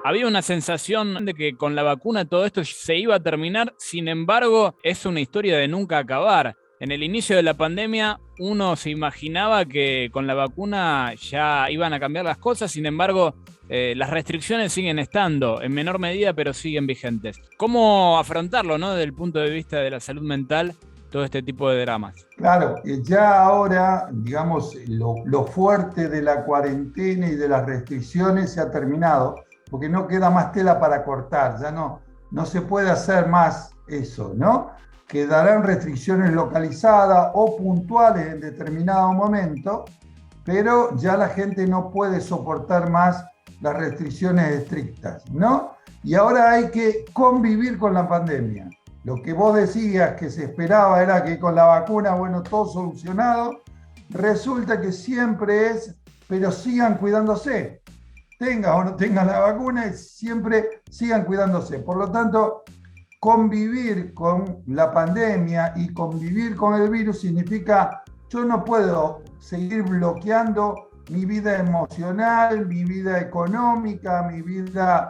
Había una sensación de que con la vacuna todo esto se iba a terminar, sin embargo, es una historia de nunca acabar. En el inicio de la pandemia, uno se imaginaba que con la vacuna ya iban a cambiar las cosas, sin embargo, las restricciones siguen estando, en menor medida, pero siguen vigentes. ¿Cómo afrontarlo, no, desde el punto de vista de la salud mental, todo este tipo de dramas? Claro, ya ahora, digamos, lo fuerte de la cuarentena y de las restricciones se ha terminado, porque no queda más tela para cortar, ya no se puede hacer más eso, ¿no? Quedarán restricciones localizadas o puntuales en determinado momento, pero ya la gente no puede soportar más las restricciones estrictas, ¿no? Y ahora hay que convivir con la pandemia. Lo que vos decías que se esperaba era que con la vacuna, bueno, todo solucionado, resulta que siempre es, pero sigan cuidándose. Tengas o no tengas la vacuna, siempre sigan cuidándose. Por lo tanto, convivir con la pandemia y convivir con el virus significa yo no puedo seguir bloqueando mi vida emocional, mi vida económica, mi vida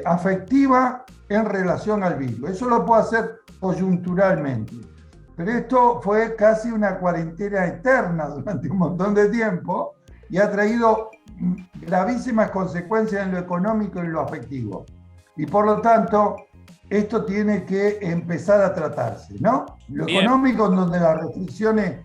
afectiva en relación al virus. Eso lo puedo hacer coyunturalmente. Pero esto fue casi una cuarentena eterna durante un montón de tiempo y ha traído gravísimas consecuencias en lo económico y en lo afectivo. Y por lo tanto, esto tiene que empezar a tratarse, ¿no? Lo Bien. económico, donde las restricciones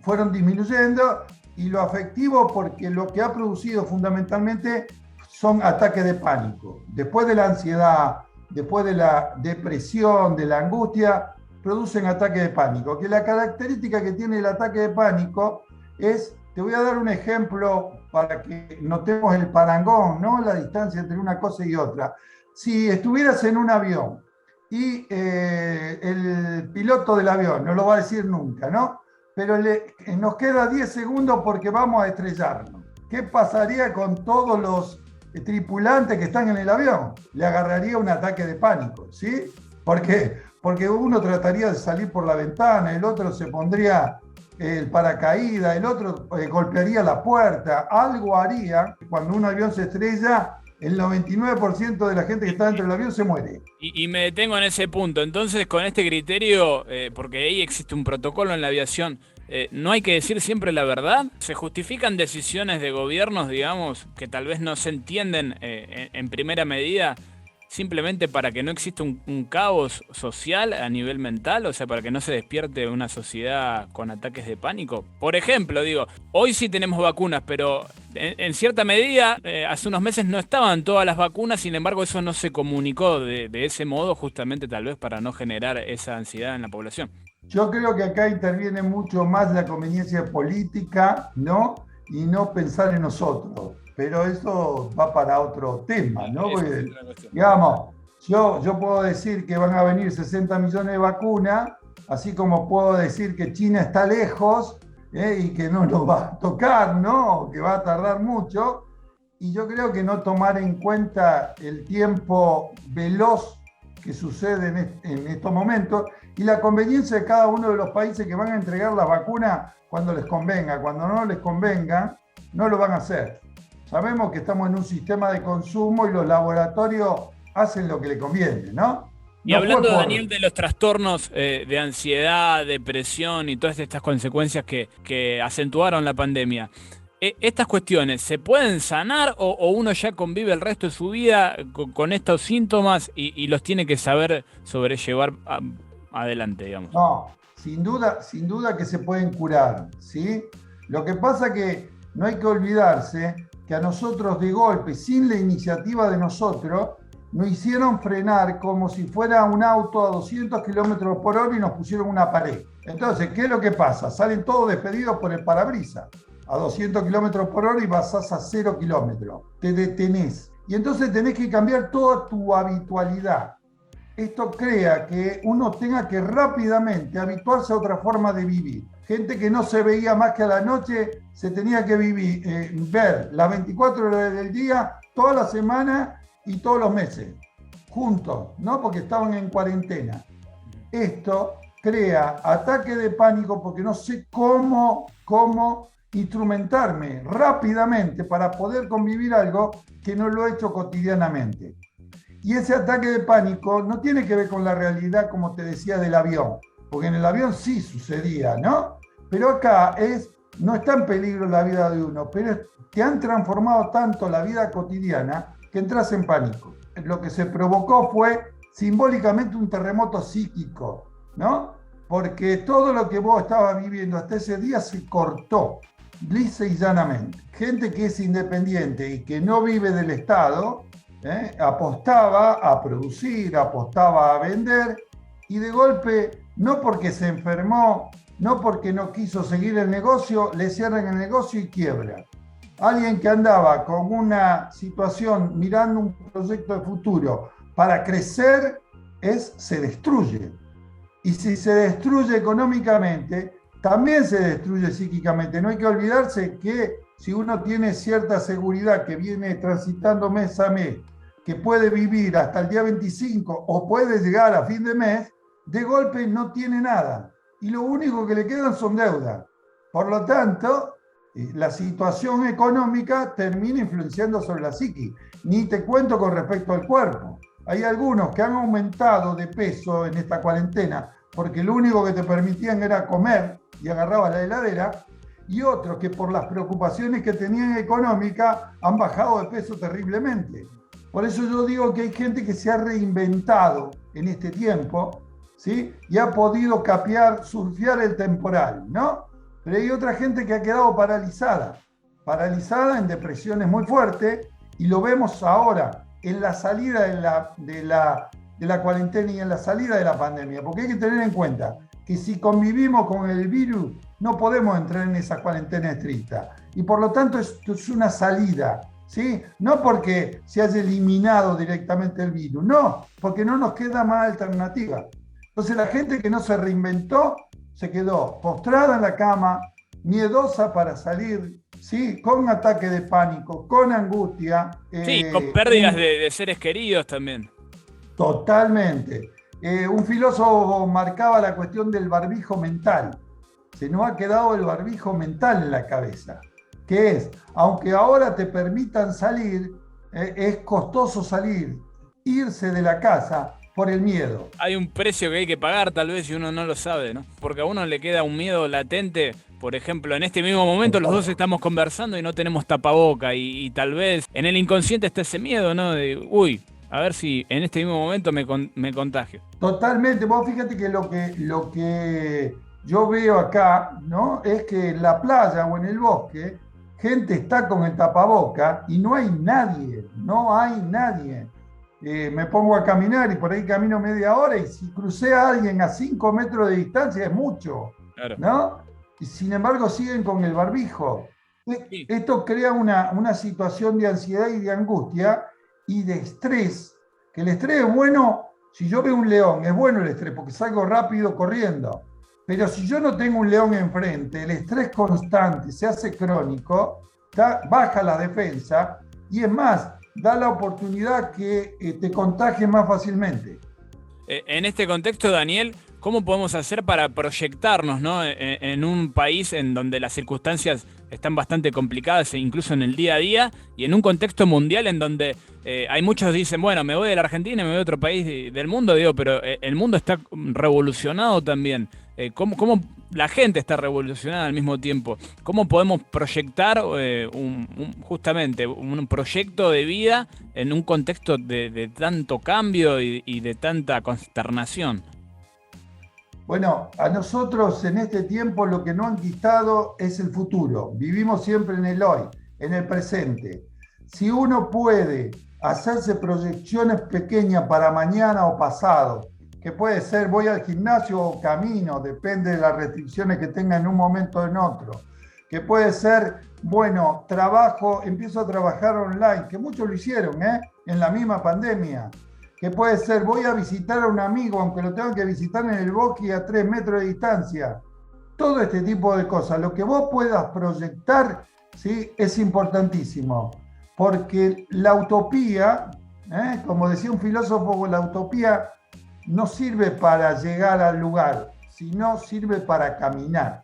fueron disminuyendo, y lo afectivo, porque lo que ha producido fundamentalmente son ataques de pánico. Después de la ansiedad, después de la depresión, de la angustia, producen ataques de pánico. Que la característica que tiene el ataque de pánico es, te voy a dar un ejemplo para que notemos el parangón, ¿no? La distancia entre una cosa y otra. Si estuvieras en un avión y el piloto del avión, no lo va a decir nunca, ¿no? Pero nos queda 10 segundos porque vamos a estrellarnos. ¿Qué pasaría con todos los tripulantes que están en el avión? Le agarraría un ataque de pánico, ¿sí? ¿Por qué? Porque uno trataría de salir por la ventana, el otro se pondría el paracaídas, el otro golpearía la puerta, algo haría. Cuando un avión se estrella, el 99% de la gente que está dentro del avión se muere. Y me detengo en ese punto. Entonces, con este criterio, porque ahí existe un protocolo en la aviación, ¿no hay que decir siempre la verdad? ¿Se justifican decisiones de gobiernos, digamos, que tal vez no se entienden en primera medida, simplemente para que no exista un caos social a nivel mental? O sea, para que no se despierte una sociedad con ataques de pánico. Por ejemplo, digo, hoy sí tenemos vacunas, pero en cierta medida, hace unos meses no estaban todas las vacunas, sin embargo eso no se comunicó de ese modo, justamente tal vez para no generar esa ansiedad en la población. Yo creo que acá interviene mucho más la conveniencia política, ¿no? Y no pensar en nosotros. Pero eso va para otro tema, ¿no? Esa es Porque, otra cuestión. digamos, yo puedo decir que van a venir 60 millones de vacunas, así como puedo decir que China está lejos, y que no nos va a tocar, ¿no? Que va a tardar mucho. Y yo creo que no tomar en cuenta el tiempo veloz que sucede en estos momentos y la conveniencia de cada uno de los países que van a entregar la vacuna cuando les convenga. Cuando no les convenga, no lo van a hacer. Sabemos que estamos en un sistema de consumo y los laboratorios hacen lo que les conviene, ¿no? Y No fue hablando, por... Daniel, de los trastornos de ansiedad, depresión y todas estas consecuencias que acentuaron la pandemia, ¿estas cuestiones se pueden sanar o uno ya convive el resto de su vida con estos síntomas y los tiene que saber sobrellevar adelante, digamos? No, sin duda que se pueden curar, ¿sí? Lo que pasa que no hay que olvidarse que a nosotros de golpe, sin la iniciativa de nosotros, nos hicieron frenar como si fuera un auto a 200 kilómetros por hora y nos pusieron una pared. Entonces, ¿qué es lo que pasa? Salen todos despedidos por el parabrisas a 200 kilómetros por hora y pasás a 0 kilómetros. Te detenés. Y entonces tenés que cambiar toda tu habitualidad. Esto crea que uno tenga que rápidamente habituarse a otra forma de vivir. Gente que no se veía más que a la noche, se tenía que ver las 24 horas del día, toda la semana y todos los meses, juntos, ¿no? Porque estaban en cuarentena. Esto crea ataque de pánico porque no sé cómo instrumentarme rápidamente para poder convivir algo que no lo he hecho cotidianamente. Y ese ataque de pánico no tiene que ver con la realidad, como te decía, del avión, porque en el avión sí sucedía, ¿no? Pero acá no está en peligro la vida de uno, pero te han transformado tanto la vida cotidiana que entras en pánico. Lo que se provocó fue simbólicamente un terremoto psíquico, ¿no? Porque todo lo que vos estabas viviendo hasta ese día se cortó, lisa y llanamente. Gente que es independiente y que no vive del Estado, apostaba a producir, apostaba a vender, y de golpe, no porque se enfermó, no porque no quiso seguir el negocio, le cierran el negocio y quiebra. Alguien que andaba con una situación mirando un proyecto de futuro para crecer, se destruye. Y si se destruye económicamente, también se destruye psíquicamente. No hay que olvidarse que si uno tiene cierta seguridad que viene transitando mes a mes, que puede vivir hasta el día 25 o puede llegar a fin de mes, de golpe no tiene nada. Y lo único que le quedan son deudas. Por lo tanto, la situación económica termina influenciando sobre la psiqui. Ni te cuento con respecto al cuerpo. Hay algunos que han aumentado de peso en esta cuarentena porque lo único que te permitían era comer y agarrabas la heladera, y otros que por las preocupaciones que tenían económicas han bajado de peso terriblemente. Por eso yo digo que hay gente que se ha reinventado en este tiempo, ¿sí? Y ha podido surfear el temporal, ¿no? Pero hay otra gente que ha quedado paralizada en depresiones muy fuertes, y lo vemos ahora en la salida de la cuarentena y en la salida de la pandemia, porque hay que tener en cuenta que si convivimos con el virus no podemos entrar en esa cuarentena estricta, y por lo tanto esto es una salida, ¿sí? No porque se haya eliminado directamente el virus, no, porque no nos queda más alternativa. Entonces la gente que no se reinventó se quedó postrada en la cama, miedosa para salir, ¿sí? Con ataque de pánico, con angustia. Sí, con pérdidas de seres queridos también. Totalmente. Un filósofo marcaba la cuestión del barbijo mental. Se nos ha quedado el barbijo mental en la cabeza, que es, aunque ahora te permitan salir, es costoso salir, irse de la casa por el miedo. Hay un precio que hay que pagar tal vez si uno no lo sabe, ¿no? Porque a uno le queda un miedo latente. Por ejemplo, en este mismo momento los dos estamos conversando y no tenemos tapaboca, y tal vez en el inconsciente está ese miedo, ¿no? De, uy, a ver si en este mismo momento me contagio. Totalmente. Vos fíjate que lo que yo veo acá, ¿no? Es que en la playa o en el bosque, gente está con el tapaboca y no hay nadie. Me pongo a caminar y por ahí camino media hora, y si crucé a alguien a 5 metros de distancia es mucho, claro, ¿no? Y sin embargo siguen con el barbijo. Sí. Esto crea una situación de ansiedad y de angustia y de estrés, que el estrés es bueno. Si yo veo un león, es bueno el estrés porque salgo rápido corriendo, pero si yo no tengo un león enfrente, el estrés constante se hace crónico, baja la defensa, y es más, da la oportunidad que te contagie más fácilmente. En este contexto, Daniel, ¿cómo podemos hacer para proyectarnos, ¿no? en un país en donde las circunstancias están bastante complicadas, incluso en el día a día, y en un contexto mundial en donde hay muchos que dicen, bueno, me voy de la Argentina y me voy a otro país del mundo, digo, pero el mundo está revolucionado también. ¿Cómo la gente está revolucionada al mismo tiempo? ¿Cómo podemos proyectar justamente un proyecto de vida en un contexto de tanto cambio y de tanta consternación? Bueno, a nosotros en este tiempo lo que no han quitado es el futuro. Vivimos siempre en el hoy, en el presente. Si uno puede hacerse proyecciones pequeñas para mañana o pasado, que puede ser voy al gimnasio o camino, depende de las restricciones que tenga en un momento o en otro, que puede ser, bueno, empiezo a trabajar online, que muchos lo hicieron, en la misma pandemia, que puede ser voy a visitar a un amigo, aunque lo tengo que visitar en el bosque a 3 metros de distancia. Todo este tipo de cosas, lo que vos puedas proyectar, ¿sí? Es importantísimo, porque la utopía, como decía un filósofo, la utopía no sirve para llegar al lugar, sino sirve para caminar,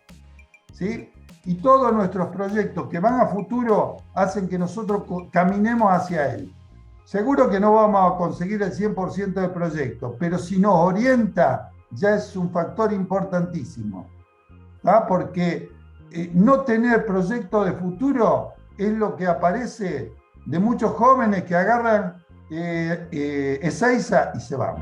¿sí? y todos nuestros proyectos que van a futuro hacen que nosotros caminemos hacia él. Seguro que no vamos a conseguir el 100% del proyecto, pero si nos orienta ya es un factor importantísimo, ¿tá? Porque no tener proyecto de futuro es lo que aparece de muchos jóvenes que agarran Ezeiza y se van.